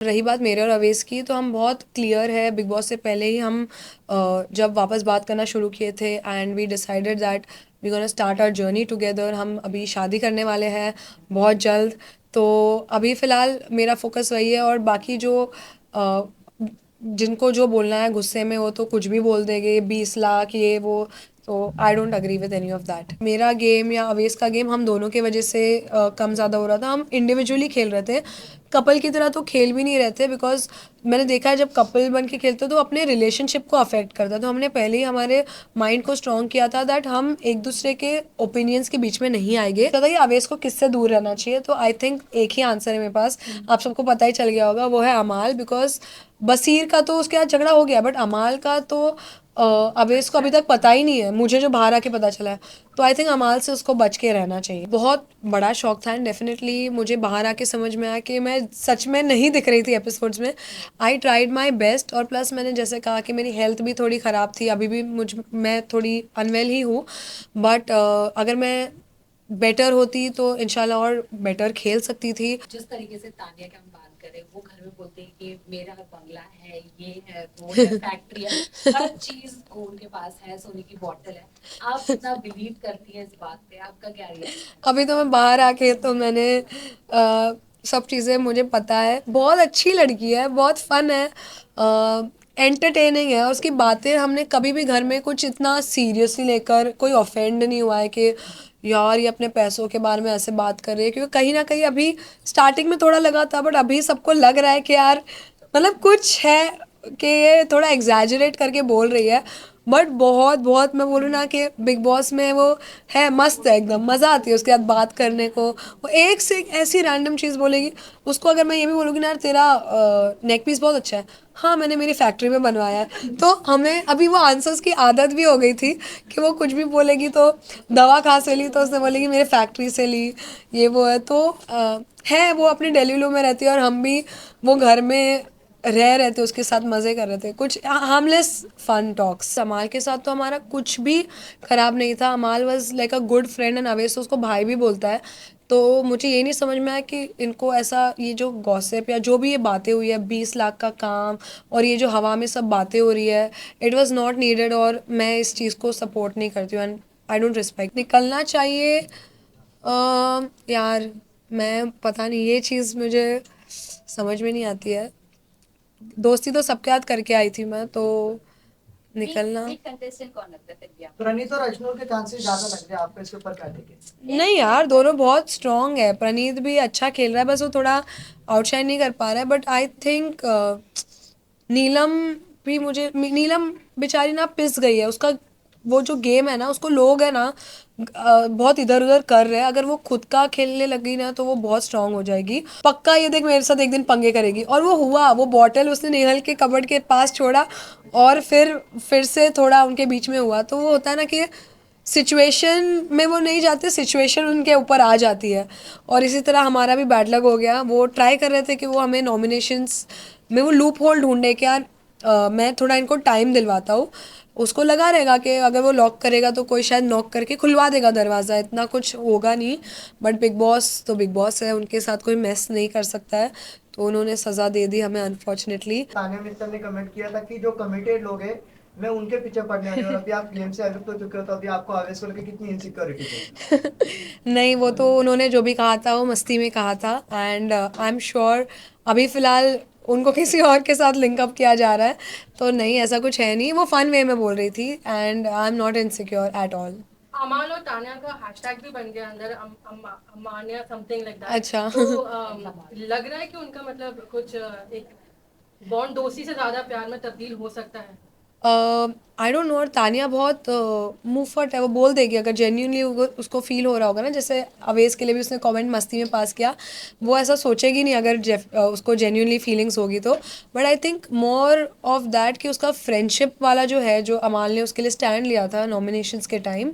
रही बात मेरे और अवेश की, तो हम बहुत क्लियर है, बिग बॉस से पहले ही हम जब वापस बात करना शुरू किए थे and we decided that we gonna start our journey together. हम अभी शादी करने वाले हैं बहुत जल्द। तो अभी फ़िलहाल मेरा फोकस वही है, और बाकी जो अ, जिनको जो बोलना है गुस्से में वो तो कुछ भी बोल देंगे, 20 लाख ये वो। तो I don't agree with any of that. मेरा गेम या अवेश का गेम हम दोनों की वजह से कम ज़्यादा हो रहा था। हम इंडिविजुअली खेल रहे थे, कपल की तरह तो खेल भी नहीं रहते, बिकॉज मैंने देखा है जब कपल बन के खेलते तो अपने रिलेशनशिप को अफेक्ट करता है। तो हमने पहले ही हमारे माइंड को स्ट्रॉन्ग किया था दैट हम एक दूसरे के ओपिनियंस के बीच में नहीं आएंगे। तो ये अवेश को किससे दूर रहना चाहिए, तो आई थिंक एक ही आंसर है मेरे पास, आप सबको पता ही चल गया होगा, वो है अमाल। बिकॉज बसीर का तो उसके साथ झगड़ा हो गया, बट अमाल का तो अवेश को अभी तक पता ही नहीं है, मुझे जो बाहर आके पता चला है। तो आई थिंक अमाल से उसको बच के रहना चाहिए। बहुत बड़ा शौक था एंड डेफिनेटली मुझे बाहर आके समझ में आया कि मैं सच में नहीं दिख रही थी एपिसोड्स में। आई ट्राइड माई बेस्ट, और प्लस मैंने जैसे कहा कि मेरी हेल्थ भी थोड़ी ख़राब थी, अभी भी मैं थोड़ी अनवेल ही हूँ। बट अगर मैं बेटर होती तो इंशाल्लाह और बेटर खेल सकती थी। जिस तरीके से तानिया की हम बात करें, वो घर में बोलते हैं कि मेरा बंगला है, ये है, वो है, फैक्ट्री है, हर चीज उनके पास है, सोने की बोतल है। आप कितना बिलीव करती हैं इस बात पे? आपका क्या रिएक्शन? अभी तो मैं बाहर आके तो मैंने सब चीज़ें मुझे पता है। बहुत अच्छी लड़की है, बहुत फन है, एंटरटेनिंग है, और उसकी बातें हमने कभी भी घर में कुछ इतना सीरियसली लेकर कोई ऑफेंड नहीं हुआ है कि यार ये अपने पैसों के बारे में ऐसे बात कर रही है। क्योंकि कहीं ना कहीं अभी स्टार्टिंग में थोड़ा लगा था, बट अभी सबको लग रहा है कि यार मतलब कुछ है, कि ये थोड़ा एग्जैजरेट करके बोल रही है। बट बहुत बहुत मैं बोलूँ ना कि बिग बॉस में वो है, मस्त है एकदम, मज़ा आती है उसके साथ बात करने को। वो एक से एक ऐसी रैंडम चीज़ बोलेगी। उसको अगर मैं ये भी बोलूँगी ना यार तेरा नेक पीस बहुत अच्छा है, हाँ मैंने मेरी फैक्ट्री में बनवाया है, तो हमें अभी वो आंसर्स की आदत भी हो गई थी कि वो कुछ भी बोलेगी तो दवा कहाँ से ली, तो उसने बोलेगी मेरे फैक्ट्री से ली, ये वो है। तो है वो अपनी डेलीलू में रहती है, और हम भी वो घर में रह रहे थे उसके साथ, मज़े कर रहे थे, कुछ हार्मलेस फन टॉक्स। अमाल के साथ तो हमारा कुछ भी ख़राब नहीं था। अमाल was like a good friend, and Avesh तो उसको भाई भी बोलता है। तो मुझे ये नहीं समझ में आया कि इनको ऐसा, ये जो गॉसिप या जो भी ये बातें हुई है, 20 लाख का काम और ये जो हवा में सब बातें हो रही है, इट वॉज़ नॉट नीडेड, और मैं इस चीज़ को सपोर्ट नहीं करती हूँ एंड आई डोंट रिस्पेक्ट। निकलना चाहिए यार, मैं पता नहीं, ये चीज़ मुझे समझ में नहीं आती है। दोस्ती तो सबके साथ करके आई थी मैं, तो निकलना। वीक कंटेस्टेंट कौन लगता है फिर भी आपको? प्रणीत और अजनूर के चांसेस ज्यादा लग रहे हैं आपको, इसके ऊपर क्या टिके? नहीं यार, दोनों बहुत स्ट्रांग है, प्रणीत भी अच्छा खेल रहा है, बस वो थोड़ा आउटशाइन नहीं कर पा रहा है। बट आई थिंक नीलम भी, मुझे नीलम बेचारी ना पिस गई है। उसका वो जो गेम है ना, उसको लोग है ना बहुत इधर उधर कर रहे हैं। अगर वो खुद का खेलने लगी ना तो वो बहुत स्ट्रांग हो जाएगी पक्का। ये देख मेरे साथ एक दिन पंगे करेगी, और वो हुआ। वो बॉटल उसने नेहल के कबर्ड के पास छोड़ा, और फिर से थोड़ा उनके बीच में हुआ। तो वो होता है ना कि सिचुएशन में वो नहीं जाते, सिचुएशन उनके ऊपर आ जाती है। और इसी तरह हमारा भी बैड लक हो गया। वो ट्राई कर रहे थे कि वो हमें नॉमिनेशंस में वो लूप होल ढूंढने के, यार मैं थोड़ा इनको टाइम दिलवाता हूँ। उसको लगा रहेगा कि अगर वो लॉक करेगा तो कोई शायद नॉक करके खुलवा देगा दरवाज़ा, इतना कुछ होगा नहीं। बट बिग बॉस तो बिग बॉस है, उनके साथ कोई मेस नहीं कर सकता है। तो उन्होंने सज़ा दे दी हमें, अनफॉर्चुनेटली। तानिया मित्तल ने कमेंट किया था कि जो कमिटेड लोग हैं मैं उनके पीछे पड़ने वाली हूँ, और अभी आप गेम से एविक्ट हो चुके हो, तो अभी आपको आवेश को लेकर कितनी इनसिक्योरिटी है? नहीं, वो तो उन्होंने जो भी कहा था वो मस्ती में कहा था, एंड आई एम श्योर अभी फ़िलहाल उनको किसी और के साथ लिंकअप किया जा रहा है। तो नहीं, ऐसा कुछ है नहीं, वो फ़न वे में बोल रही थी, and I am not insecure at all. अमाल और तान्या का हैशटैग भी बन गया अंदर, अमान्या समथिंग लाइक दैट। अच्छा। तो लग रहा है कि उनका मतलब कुछ एक बॉन्ड दोस्ती से ज्यादा प्यार में तब्दील हो सकता है। I don't know. और तानिया बहुत मुंहफट है, वो बोल देगी अगर जेन्यूनली उसको फील हो रहा होगा ना। जैसे अवेश के लिए भी उसने कमेंट मस्ती में पास किया, वो ऐसा सोचेगी नहीं अगर उसको जेन्यूनली फीलिंग्स होगी तो। But I think more of that कि उसका फ्रेंडशिप वाला जो है, जो अमाल ने उसके लिए स्टैंड लिया था नॉमिनेशंस के टाइम,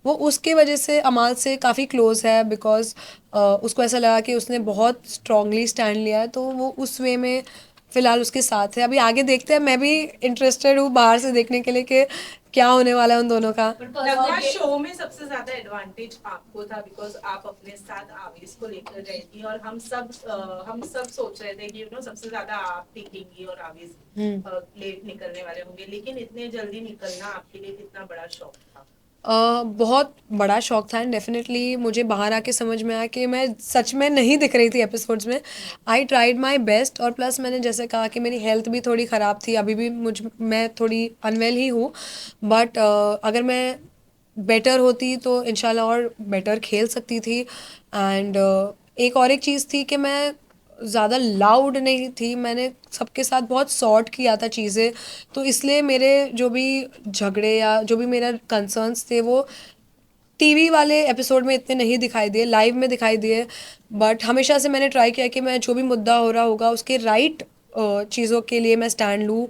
वो उसके वजह से अमाल से काफ़ी क्लोज है। बिकॉज उसको ऐसा लगा कि उसने बहुत स्ट्रांगली स्टैंड लिया है, तो वो उस वे में फ़िलहाल उसके साथ है। अभी आगे देखते हैं, मैं भी इंटरेस्टेड हूँ बाहर से देखने के लिए कि क्या होने वाला है उन दोनों का। नगमा, शो में सबसे ज्यादा एडवांटेज आपको था बिकॉज आप अपने साथ आवेश को लेकर गई थी और हम सब सोच रहे थे कि सबसे ज्यादा आप टिकेंगी और आवेश लेट निकलने वाले होंगे, लेकिन इतने जल्दी निकलना आपके लिए कितना बड़ा शौक था? बहुत बड़ा शौक था एंड डेफिनेटली मुझे बाहर आके समझ में आया कि मैं सच में नहीं दिख रही थी एपिसोड्स में। आई ट्राइड माई बेस्ट और प्लस मैंने जैसे कहा कि मेरी हेल्थ भी थोड़ी ख़राब थी, अभी भी मैं थोड़ी अनवेल ही हूँ, बट अगर मैं बेटर होती तो इंशाल्लाह और बेटर खेल सकती थी। एंड एक चीज़ थी कि मैं ज़्यादा लाउड नहीं थी, मैंने सबके साथ बहुत सॉर्ट किया था चीज़ें, तो इसलिए मेरे जो भी झगड़े या जो भी मेरा कंसर्न्स थे वो टीवी वाले एपिसोड में इतने नहीं दिखाई दिए, लाइव में दिखाई दिए। बट हमेशा से मैंने ट्राई किया कि मैं जो भी मुद्दा हो रहा होगा उसके राइट चीज़ों के लिए मैं स्टैंड लूँ।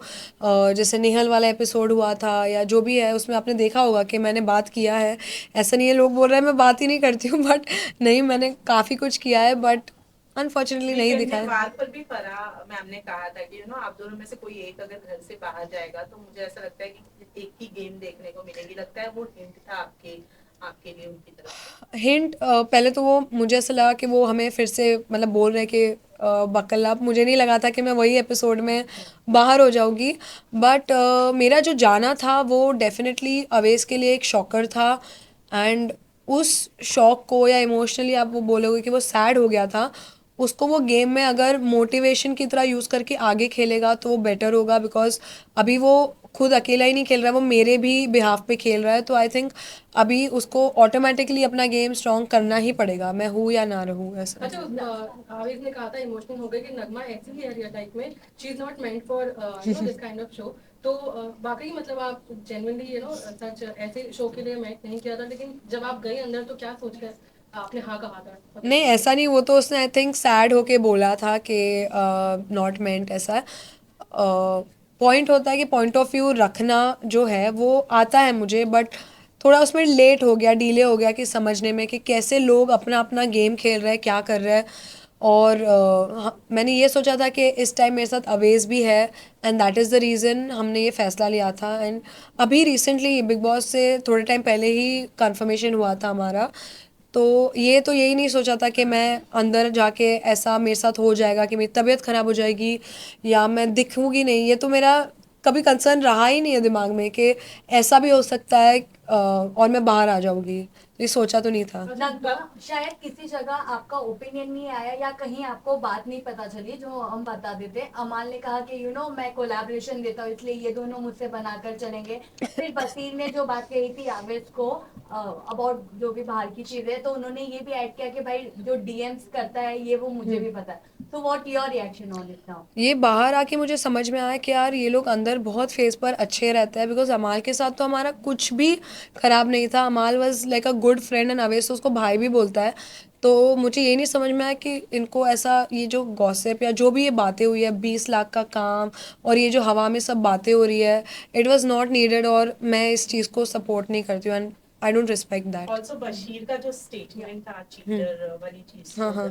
जैसे निहल वाला एपिसोड हुआ था या जो भी है उसमें आपने देखा होगा कि मैंने बात किया है। ऐसा नहीं है लोग बोल रहे हैं मैं बात ही नहीं करती हूँ, बट नहीं, मैंने काफ़ी कुछ किया है, बट अनफॉर्चुनेटली नहीं वीकेंड में दिखाया। वार पर भी फराह मैम ने कहा था कि आप दोनों में से कोई एक अगर घर से बाहर जाएगा तो मुझे ऐसा लगता है कि एक ही गेम देखने को मिलेगी। लगता है वो हिंट था आपके आपके लिए उनकी तरफ? हिंट पहले तो वो मुझे ऐसा लगा कि वो हमें फिर से मतलब बोल रहे हैं कि बकल अप, मुझे नहीं लगा था कि मैं वही एपिसोड में बाहर हो जाऊंगी। बट मेरा जो जाना था वो डेफिनेटली अवेश के लिए एक शॉकर था। एंड उस शॉक को या इमोशनली आप वो बोलोगे कि वो सैड हो गया था, उसको वो गेम में अगर मोटिवेशन की तरह यूज़ करके आगे खेलेगा तो वो बेटर होगा। बिकॉज अभी वो खुद अकेला ही नहीं खेल रहा है, वो मेरे भी बिहाफ पे खेल रहा है, तो आई थिंक अभी उसको ऑटोमेटिकली अपना गेम स्ट्रॉन्ग करना ही पड़ेगा, मैं हूँ या ना रहूँ ऐसा। अच्छा, आवेश ने कहा था इमोशनल हो गए कि नगमा ऐसी ही है रियल लाइफ में, she is not meant for this kind of show. तो वाकई मतलब आप जेन्युइनली सच ऐसे शो के लिए मेंट नहीं किया था, लेकिन जब आप गए अंदर तो क्या सोचकर आपने हाँ कहा था? नहीं ऐसा नहीं, वो तो उसने आई थिंक सैड होके बोला था कि नॉट मेंट ऐसा। पॉइंट होता है कि पॉइंट ऑफ व्यू रखना जो है वो आता है मुझे, बट थोड़ा उसमें लेट हो गया, डिले हो गया कि समझने में कि कैसे लोग अपना अपना गेम खेल रहे हैं, क्या कर रहे हैं। और मैंने ये सोचा था कि इस टाइम मेरे साथ अवेज भी है and that is the reason हमने ये फ़ैसला लिया था। एंड अभी रिसेंटली बिग बॉस से थोड़े टाइम पहले ही कंफर्मेशन हुआ था हमारा, तो यही नहीं सोचा था कि मैं अंदर जाके ऐसा मेरे साथ हो जाएगा कि मेरी तबीयत ख़राब हो जाएगी या मैं दिखूंगी नहीं। ये तो मेरा कभी कंसर्न रहा ही नहीं है दिमाग में कि ऐसा भी हो सकता है और मैं बाहर आ जाऊंगी, तो ये सोचा तो नहीं था। नगमा, शायद किसी जगह आपका ओपिनियन नहीं आया या कहीं आपको बात नहीं पता चली जो हम बता देते। अमाल ने कहा कि मैं कोलैबोरेशन देता हूँ इसलिए ये दोनों मुझसे बनाकर चलेंगे। फिर बसीर ने जो बात कही थी आवेश को अबाउट जो भी बाहर की चीजें, तो उन्होंने ये भी ऐड किया कि भाई जो डीएम्स करता है ये वो मुझे भी पता है। तो what your reaction on it now? ये बाहर आके मुझे समझ में आया कि यार ये लोग अंदर बहुत फेस पर अच्छे रहते हैं, बिकॉज अमाल के साथ तो हमारा कुछ भी खराब नहीं था। अमाल was like a good friend and Avesh तो उसको भाई भी बोलता है। तो मुझे ये नहीं समझ में आया कि इनको ऐसा ये जो गॉसिप या जो भी ये बातें हुई है 20 लाख का काम और ये जो हवा में सब बातें हो रही है, इट वॉज नॉट नीडेड और मैं इस चीज़ को सपोर्ट नहीं करती हूँ and I don't respect that. Also Bashir का जो स्टेटमेंट था चीटर वाली चीज हाँ, हाँ।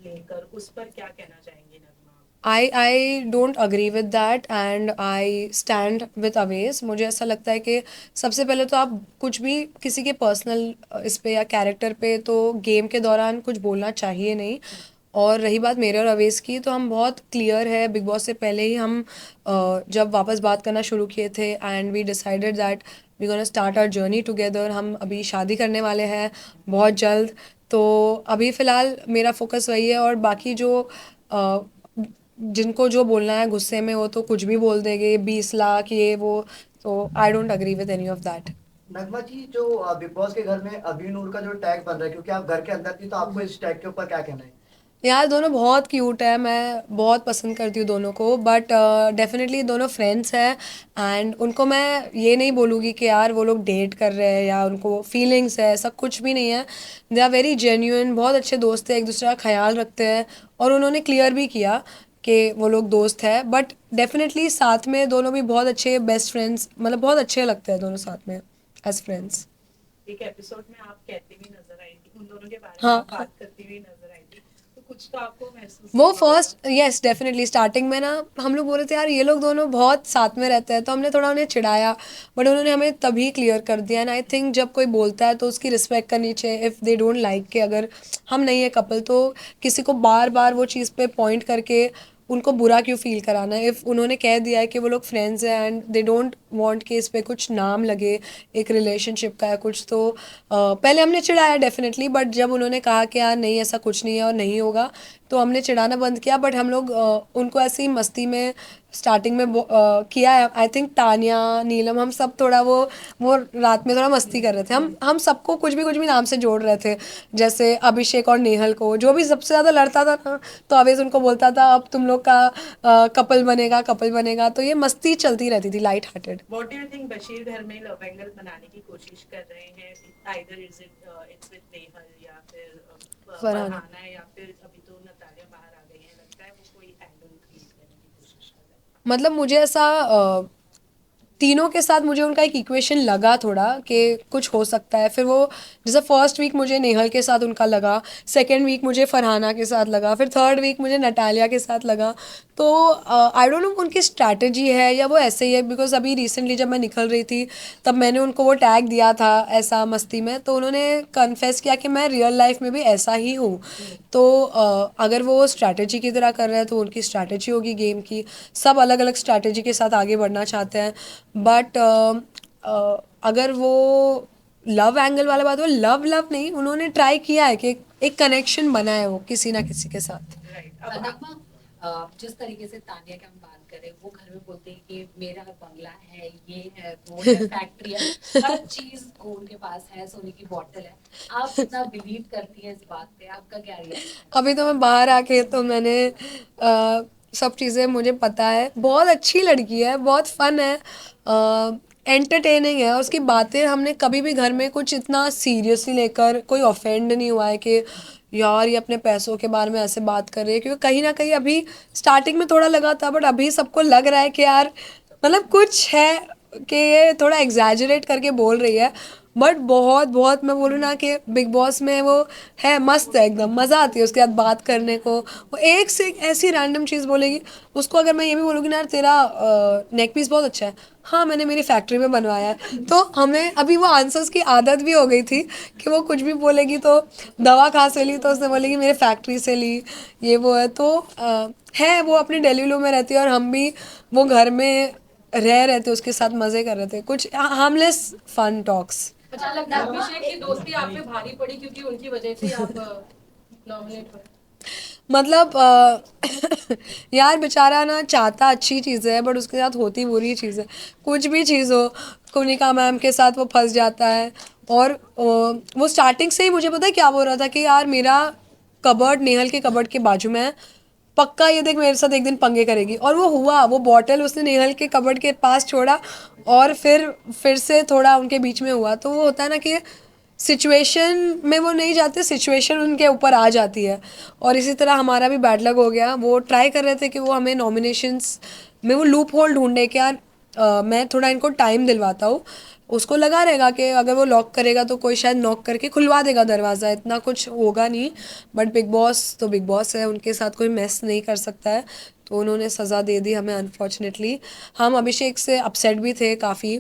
लेकर, उस पर क्या कहना चाहेंगे Nagma? I don't agree with that and I stand with Awez. मुझे ऐसा लगता है कि सबसे पहले तो आप कुछ भी किसी के पर्सनल इस पे या कैरेक्टर पे तो गेम के दौरान कुछ बोलना चाहिए नहीं। और रही बात मेरे और अवेज की, तो हम बहुत क्लियर है, बिग बॉस से पहले ही हम जब वापस बात करना शुरू किए थे and we decided that we gonna start our journey together. हम अभी शादी करने वाले हैं बहुत जल्द, तो अभी फ़िलहाल मेरा फोकस वही है और बाकी जो अ, जिनको जो बोलना है गुस्से में वो तो कुछ भी बोल देंगे, 20 लाख ये वो। तो I don't agree with any of that. Nagma ji, जो बिग बॉस के घर में अभी नूर का जो टैग बन रहा है, क्योंकि आप घर के अंदर थी, तो आपको इस टैग के ऊपर क्या कहना है? यार दोनों बहुत क्यूट है, मैं बहुत पसंद करती हूँ दोनों को, बट डेफिनेटली दोनों फ्रेंड्स हैं एंड उनको मैं ये नहीं बोलूँगी कि यार वो लोग डेट कर रहे हैं या उनको फीलिंग्स है, ऐसा कुछ भी नहीं है। दे आर वेरी जेन्यून, बहुत अच्छे दोस्त हैं, एक दूसरे का ख्याल रखते हैं और उन्होंने क्लियर भी किया कि वो लोग दोस्त है। बट डेफिनेटली साथ में दोनों भी बहुत अच्छे बेस्ट फ्रेंड्स, मतलब बहुत अच्छे लगते हैं दोनों साथ में एज फ्रेंड्स। एक एपिसोड में आप कहती हुई नजर आई थी, उन दोनों के बारे में हाँ। आप बात करती हुई नजर आई थी, तो कुछ तो आपको महसूस वो हुआ होगा। फर्स्ट यस डेफिनेटली स्टार्टिंग में ना हम लोग बोल रहे थे यार ये लोग दोनों बहुत साथ में रहते हैं, तो हमने थोड़ा उन्हें चिढ़ाया, बट उन्होंने हमें तभी क्लियर कर दिया। एंड आई थिंक जब कोई बोलता है तो उसकी रिस्पेक्ट करनी चाहिए। इफ़ दे डोंट लाइक के अगर हम नहीं है कपल, तो किसी को बार बार वो चीज़ पे पॉइंट करके उनको बुरा क्यों फील कराना है। इफ़ उन्होंने कह दिया है कि वो लोग फ्रेंड्स हैं एंड दे डोंट वांट कि इस पे कुछ नाम लगे एक रिलेशनशिप का या कुछ, तो पहले हमने चिढ़ाया डेफिनेटली, बट जब उन्होंने कहा कि यार नहीं ऐसा कुछ नहीं है और नहीं होगा, तो हमने चिढ़ाना बंद किया। बट हम लोग उनको ऐसे ही मस्ती में स्टार्टिंग में किया है। आई थिंक तानिया, नीलम, हम सब थोड़ा वो रात में थोड़ा मस्ती कर रहे थे। हम सबको कुछ भी नाम से जोड़ रहे थे, जैसे अभिषेक और नेहल को, जो भी सबसे ज़्यादा लड़ता था ना, तो अवेज उनको बोलता था अब तुम लोग का कपल बनेगा, कपल बनेगा। तो ये मस्ती चलती रहती थी light hearted. What do you think Bashir घर में लव एंगल बनाने की कोशिश कर रहे हैं? Either is it it's with Nehal या फिर फरहाना। फरहाना या फिर अभी तो नतालिया बाहर आ गई है, लगता है वो कोई एंगल क्रिएट करने की कोशिश कर रहे हैं। मतलब मुझे ऐसा तीनों के साथ मुझे उनका एक इक्वेशन लगा थोड़ा कि कुछ हो सकता है। फिर वो जैसे फर्स्ट वीक मुझे नेहल के साथ उनका लगा, सेकेंड वीक मुझे फरहाना के साथ लगा, फिर थर्ड वीक मुझे नटालिया के साथ लगा। तो आई डोंट नो उनकी स्ट्रैटेजी है या वो ऐसे ही है, बिकॉज अभी रिसेंटली जब मैं निकल रही थी तब मैंने उनको वो टैग दिया था ऐसा मस्ती में, तो उन्होंने कन्फेस किया कि मैं रियल लाइफ में भी ऐसा ही हूँ। तो अगर वो स्ट्रैटेजी की तरह कर रहे हैं तो उनकी स्ट्रैटेजी होगी गेम की। सब अलग अलग स्ट्रैटेजी के साथ आगे बढ़ना चाहते हैं, बट अगर वो लव एंगल वाला बात हो, लव लव नहीं, उन्होंने ट्राई किया है कि एक कनेक्शन बना है वो किसी ना किसी के साथ। राइट नगमा, जिस तरीके से तानिया की हम बात करें, वो घर में बोलते हैं कि मेरा बंगला है, ये है, वो है, फैक्ट्री है, हर चीज गोल्ड के पास है, सोने की बॉटल है। आप कितना बिलीव करती हैं इस बात पे? आपका क्या रिएक्शन? अभी तो मैं बाहर आके तो मैंने सब चीज़ें मुझे पता है। बहुत अच्छी लड़की है, बहुत फन है, एंटरटेनिंग है, और उसकी बातें हमने कभी भी घर में कुछ इतना सीरियसली लेकर कोई ऑफेंड नहीं हुआ है कि यार ये अपने पैसों के बारे में ऐसे बात कर रही है। क्योंकि कहीं ना कहीं अभी स्टार्टिंग में थोड़ा लगा था, बट अभी सबको लग रहा है कि यार मतलब कुछ है, कि ये थोड़ा एग्जैजरेट करके बोल रही है। बट बहुत बहुत मैं बोलूँ ना कि बिग बॉस में वो है, मस्त है एकदम, मज़ा आती है उसके साथ बात करने को। वो एक से एक ऐसी रैंडम चीज़ बोलेगी। उसको अगर मैं ये भी बोलूँगी ना यार तेरा नेक पीस बहुत अच्छा है, हाँ मैंने मेरी फैक्ट्री में बनवाया है, तो हमें अभी वो आंसर्स की आदत भी हो गई थी कि वो कुछ भी बोलेगी तो दवा कहाँ से ली, तो उसने बोलेगी मेरे फैक्ट्री से ली, ये वो है। तो है वो अपने डेलीलू में रहती है, और हम भी वो घर में रह रहे थे उसके साथ, मज़े कर रहे थे, कुछ हार्मलेस फन टॉक्स। अच्छा लगता है अभिषेक की दोस्ती आप पे भारी पड़ी क्योंकि उनकी वजह से आप नॉमिनेट हुए। मतलब यार बेचारा ना चाहता अच्छी चीज़ है, बट उसके साथ होती बुरी चीज़ है। कुछ भी चीज़ हो, कुनिका मैम के साथ वो फंस जाता है। और वो स्टार्टिंग से ही मुझे पता है क्या बोल रहा था कि यार मेरा कबर्ड नेहल के कबर्ड के बाजू में है, पक्का ये देख मेरे साथ एक दिन पंगे करेगी। और वो हुआ, वो बॉटल उसने नेहल के कबर्ड के पास छोड़ा, और फिर से थोड़ा उनके बीच में हुआ। तो वो होता है ना कि सिचुएशन में वो नहीं जाते, सिचुएशन उनके ऊपर आ जाती है। और इसी तरह हमारा भी बैड लक हो गया। वो ट्राई कर रहे थे कि वो हमें नॉमिनेशंस में वो लूप होल ढूंढे कि यार मैं थोड़ा इनको टाइम दिलवाता हूँ। उसको लगा रहेगा कि अगर वो लॉक करेगा तो कोई शायद नॉक करके खुलवा देगा दरवाज़ा, इतना कुछ होगा नहीं। बट बिग बॉस तो बिग बॉस है, उनके साथ कोई मेस नहीं कर सकता है। तो उन्होंने सज़ा दे दी हमें अनफॉर्चुनेटली। हम अभिषेक से अपसेट भी थे काफ़ी,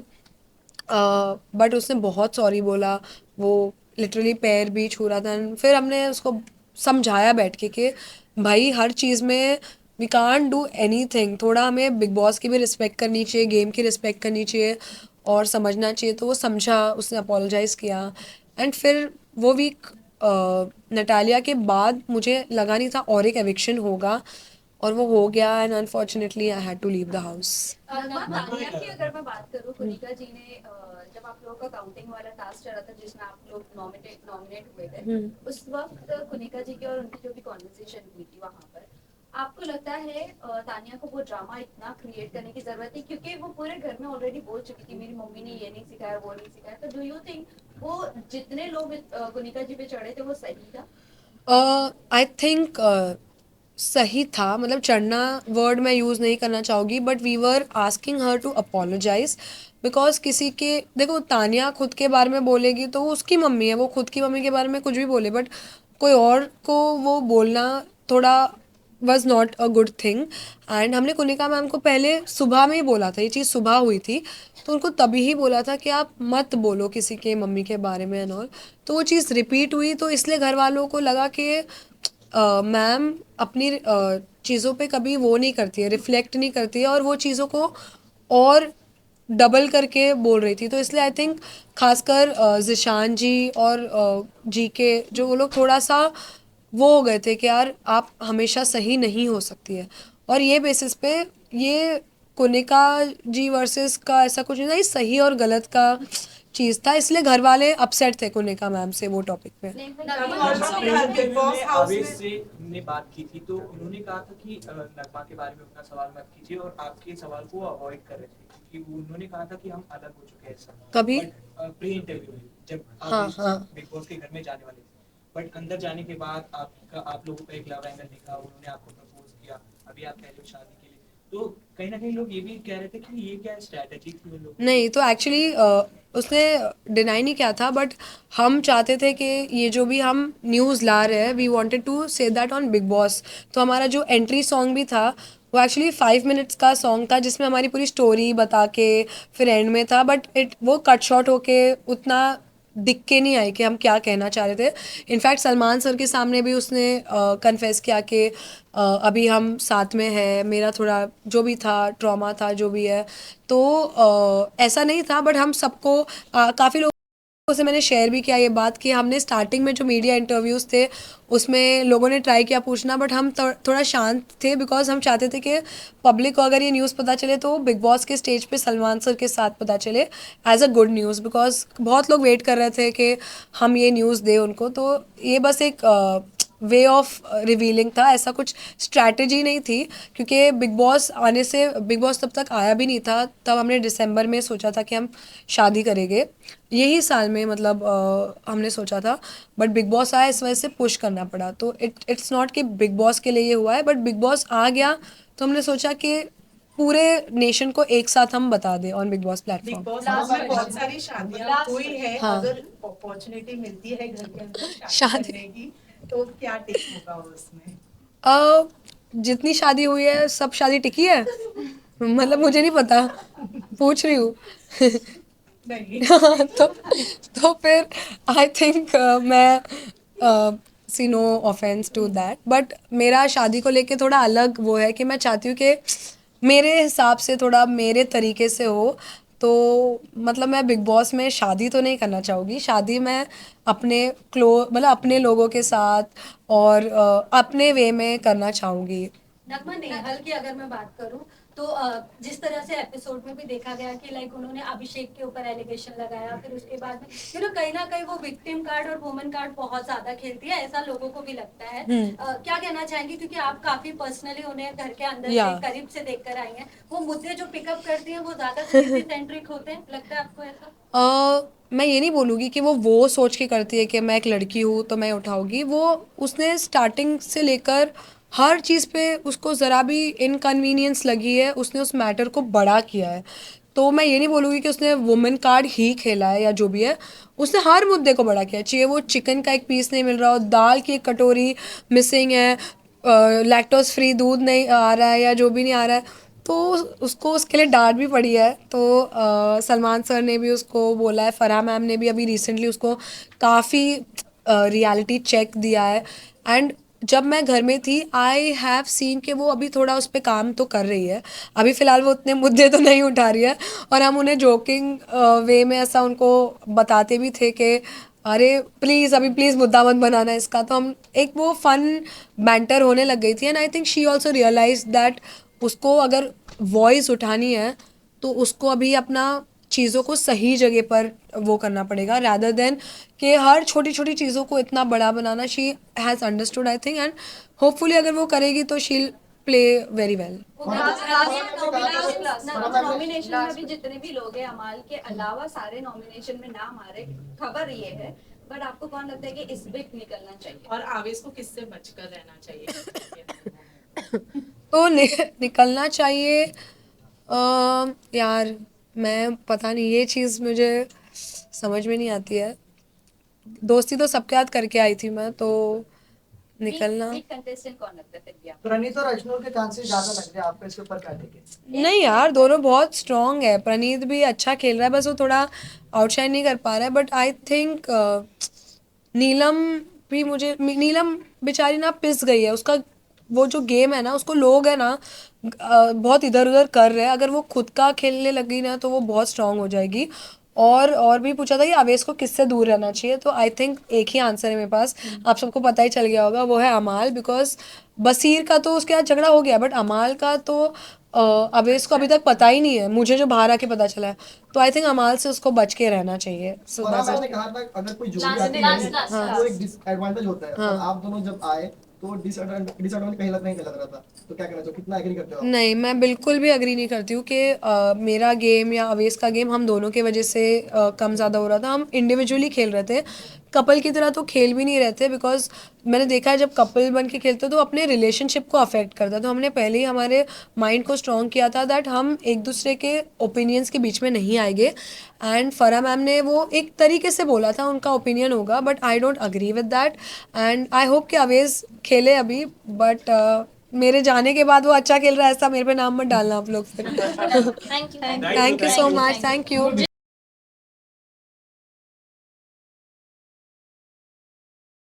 बट उसने बहुत सॉरी बोला। वो लिटरली पैर भी छू रहा था। फिर हमने उसको समझाया बैठ के भाई हर चीज़ में we can't do anything, थोड़ा हमें बिग बॉस की भी रिस्पेक्ट करनी चाहिए, गेम की रिस्पेक्ट करनी चाहिए और समझना चाहिए। तो वो समझा, उसने अपोलोजाइज़ किया। एंड फिर वो वीक नटालिया के बाद मुझे लगा नहीं था और एक एविक्शन होगा, और वो हो गया। And unfortunately I had to leave the house. Tania की अगर मैं बात करूँ, कुनिका जी ने जब आप लोगों का काउंटिंग वाला टास्क चला था जिसमें आप लोग नॉमिनेट हुए थे, उस वक्त कुनिका जी की और उनकी जो भी कॉन्वर्सेशन हुई थी वहां पर, आपको लगता है तानिया को वो ड्रामा इतना क्रिएट करने की जरूरत है? क्योंकि वो पूरे घर में ऑलरेडी बोल चुकी थी मेरी मम्मी ने ये नहीं सिखाया, वो नहीं सिखाया। तो डू यू थिंक वो जितने लोग कुनिका जी पे चढ़े थे वो सही था? आई थिंक सही था, मतलब चढ़ना वर्ड मैं यूज़ नहीं करना चाहूँगी, but we were asking her to apologise. Because किसी के देखो, तानिया खुद के बारे में बोलेगी तो वो उसकी मम्मी है, वो खुद की मम्मी के बारे में कुछ भी बोले, बट कोई और को वो बोलना थोड़ा was not a good thing. And हमने कुनिका मैम को पहले सुबह में ही बोला था, ये चीज़ सुबह हुई थी, तो उनको तभी ही बोला था कि आप मत बोलो किसी के मम्मी के बारे में एंड ऑल। तो वो चीज़ रिपीट हुई, तो इसलिए घर वालों को लगा कि मैम अपनी चीज़ों पे कभी वो नहीं करती है, रिफ्लेक्ट नहीं करती है, और वो चीज़ों को और डबल करके बोल रही थी। तो इसलिए आई थिंक खासकर जिशान जी और जी के जो वो लोग थोड़ा सा वो हो गए थे कि यार आप हमेशा सही नहीं हो सकती है। और ये बेसिस पे ये कुनिका जी वर्सेस का ऐसा कुछ नहीं था, ये सही और गलत का चीज़ था, इसलिए घर वाले अपसेट थे कुनिका मैम से वो टॉपिक पे। बिग बॉस हाउस आवेश में से हमने बात की थी तो उन्होंने कहा था कि नगमा के बारे में उतना सवाल मत कीजिए और आपके सवाल को अवॉइड कर रहे थे क्योंकि उन्होंने कहा था कि हम अलग हो चुके हैं ऐसा कभी? प्री इंटरव्यू में जब हाँ, आवेश हाँ। बिग बॉस के घर में जाने वाले थे, बट अंदर जाने के बाद आप लोगों का एक लव एंगल दिखा, उन्होंने आपको प्रपोज किया, अभी आप कह रहे हो शादी के लिए, तो कहीं ना कहीं लोग ये भी कह रहे थे कि ये क्या स्ट्रैटेजी थी उन लोगों की? नहीं, तो एक्चुअली उसने डिनाई नहीं किया था, बट हम चाहते थे कि ये जो भी हम न्यूज़ ला रहे हैं, we wanted to say that on Bigg Boss. तो हमारा जो एंट्री सॉन्ग भी था वो एक्चुअली 5 मिनट्स का सॉन्ग था, जिसमें हमारी पूरी स्टोरी बता के फिर एंड में था, बट वो कट शॉर्ट होके उतना दिख के नहीं आई कि हम क्या कहना चाह रहे थे। इनफैक्ट सलमान सर के सामने भी उसने कन्फेस किया कि अभी हम साथ में हैं, मेरा थोड़ा जो भी था ट्रॉमा था जो भी है, तो ऐसा नहीं था। बट हम सबको काफ़ी लोगों से मैंने शेयर भी किया ये बात कि हमने स्टार्टिंग में जो मीडिया इंटरव्यूज़ थे उसमें लोगों ने ट्राई किया पूछना, बट हम थोड़ा शांत थे, बिकॉज हम चाहते थे कि पब्लिक को अगर ये न्यूज़ पता चले तो बिग बॉस के स्टेज पे सलमान सर के साथ पता चले as a good news, because बहुत लोग वेट कर रहे थे कि हम ये न्यूज़ दें उनको। तो ये बस एक वे ऑफ रिवीलिंग था, ऐसा कुछ स्ट्रैटेजी नहीं थी, क्योंकि बिग बॉस आने से बिग बॉस तब तक आया भी नहीं था। तब हमने दिसंबर में सोचा था कि हम शादी करेंगे, यही साल में मतलब हमने सोचा था, बट बिग बॉस आया इस वजह से पुश करना पड़ा। तो इट्स नॉट कि बिग बॉस के लिए ये हुआ है, बट बिग बॉस आ गया तो हमने सोचा कि पूरे नेशन को एक साथ हम बता दें on Bigg boss big platform. Boss house में बहुत सारी शादियां हुई है, हाँ। अगर अपॉर्चुनिटी मिलती है घर के अंदर शादी शादी- करने की तो क्या टिक होगा उसमें? जितनी शादी हुई है सब शादी टिकी है मतलब मुझे नहीं पता, पूछ रही हूँ नहीं तो फिर आई थिंक मैं see no offence to that, but मेरा शादी को लेके थोड़ा अलग वो है कि मैं चाहती हूँ कि मेरे हिसाब से थोड़ा मेरे तरीके से हो। तो मतलब मैं बिग बॉस में शादी तो नहीं करना चाहूँगी, शादी मैं अपने मतलब अपने लोगों के साथ और अपने वे में करना चाहूँगी। नगमा नेहल की अगर मैं बात करूं तो जिस तरह से एपिसोड में भी देखा गया कि लाइक उन्होंने अभिषेक के ऊपर एलिगेशन लगाया, फिर उसके बाद में कहीं ना कहीं वो विक्टिम कार्ड और वुमन कार्ड बहुत ज्यादा खेलती है, ऐसा लोगों को भी लगता है। क्या कहना चाहेंगी, क्योंकि आप काफी पर्सनली उन्हें घर के अंदर से Yeah. करीब से देखकर आई हैं, वो मुद्दे जो पिकअप करती हैं वो ज्यादा सेंट्रिक होते हैं, लगता है आपको ऐसा? मैं ये नहीं बोलूँगी कि वो सोच के करती है कि मैं एक लड़की हूँ तो मैं उठाऊंगी। वो उसने स्टार्टिंग से लेकर हर चीज़ पे उसको ज़रा भी इनकन्वीनियंस लगी है, उसने उस मैटर को बड़ा किया है। तो मैं ये नहीं बोलूँगी कि उसने वुमेन कार्ड ही खेला है या जो भी है, उसने हर मुद्दे को बड़ा किया, चाहे वो चिकन का एक पीस नहीं मिल रहा हो, दाल की एक कटोरी मिसिंग है, लैक्टोज फ्री दूध नहीं आ रहा है या जो भी नहीं आ रहा है, तो उसको उसके लिए डांट भी पड़ी है। तो सलमान सर ने भी उसको बोला है, फराह मैम ने भी अभी रिसेंटली उसको काफ़ी रियलिटी चेक दिया है। एंड जब मैं घर में थी आई हैव सीन कि वो अभी थोड़ा उस पर काम तो कर रही है, अभी फ़िलहाल वो उतने मुद्दे तो नहीं उठा रही है, और हम उन्हें जोकिंग वे में ऐसा उनको बताते भी थे कि अरे प्लीज़ अभी प्लीज़ मुद्दा मत बनाना इसका। तो हम एक वो फन बैंटर होने लग गई थी, and I think she also realise that उसको अगर वॉइस उठानी है तो उसको अभी अपना चीज़ों को सही जगह पर वो करना पड़ेगा, रैदर देन कि हर छोटी छोटी चीज़ों को इतना बड़ा बनाना। She has understood I think, and hopefully अगर वो करेगी तो she play very well. Nomination में भी जितने भी लोग हैं अमाल के अलावा सारे नॉमिनेशन में नाम आ रहे, खबर ये है, बट आपको कौन लगता है कि इस वीक निकलना चाहिए? और आवेश को किससे बचकर रहना चाहिए? तो निकलना चाहिए। यार मैं पता नहीं, ये चीज़ मुझे समझ में नहीं आती है। दोस्ती तो सबके साथ करके आई थी मैं, तो निकलना। वीक कंटेस्टेंट कौन लगता है फिर भी आपको? प्रणीत और अजनूर के चांसेस ज्यादा लग रहे हैं आपको, इसके ऊपर क्या टिके? नहीं यार, दोनों बहुत स्ट्रांग है। प्रणीत भी अच्छा खेल रहा है, बस वो थोड़ा आउटशाइन नहीं कर पा रहा है। बट आई थिंक नीलम भी, मुझे नीलम बेचारी ना पिस गई है। उसका वो जो गेम है ना, उसको लोग है ना बहुत इधर उधर कर रहे हैं। अगर वो खुद का खेलने लगी ना तो वो बहुत स्ट्रांग हो जाएगी। और भी पूछा था कि आवेश को किससे दूर रहना चाहिए, तो आई थिंक एक ही आंसर है मेरे पास। आप सबको पता ही चल गया होगा, वो है अमाल। बिकॉज बसीर का तो उसके साथ झगड़ा हो गया, बट अमाल का तो अवेश को अभी तक पता ही नहीं है, मुझे जो बाहर आके पता चला है। तो आई थिंक अमाल से उसको बच के रहना चाहिए। So और that's आपने it. कहा था अगर कोई जोड़ी Last आती last है last तो वो एक डिसएडवांटेज होता है, और आप दोनों जब आए तो डिसएडवांटेज कहीं नहीं लग रहा था, तो क्या कहना चाहिए, कितना एग्री करते हो आप? नहीं, मैं बिल्कुल भी अग्री नहीं करती हूँ कि मेरा गेम या अवेश का गेम हम दोनों के वजह से कम ज़्यादा हो रहा था। हम इंडिविजुअली खेल रहे थे, कपल की तरह तो खेल भी नहीं रहते। बिकॉज मैंने देखा है जब कपल बन के खेलते तो अपने रिलेशनशिप को अफेक्ट करता है। तो हमने पहले ही हमारे माइंड को स्ट्रॉन्ग किया था दैट हम एक दूसरे के ओपिनियंस के बीच में नहीं आएंगे। एंड फरा मैम ने वो एक तरीके से बोला था, उनका ओपिनियन होगा, but I don't agree with that. And I hope कि अवेश खेले अभी, बट मेरे जाने के बाद वो अच्छा खेल रहा है ऐसा मेरे पे नाम मत डालना आप लोग फिर। Thank you thank you so much, thank you.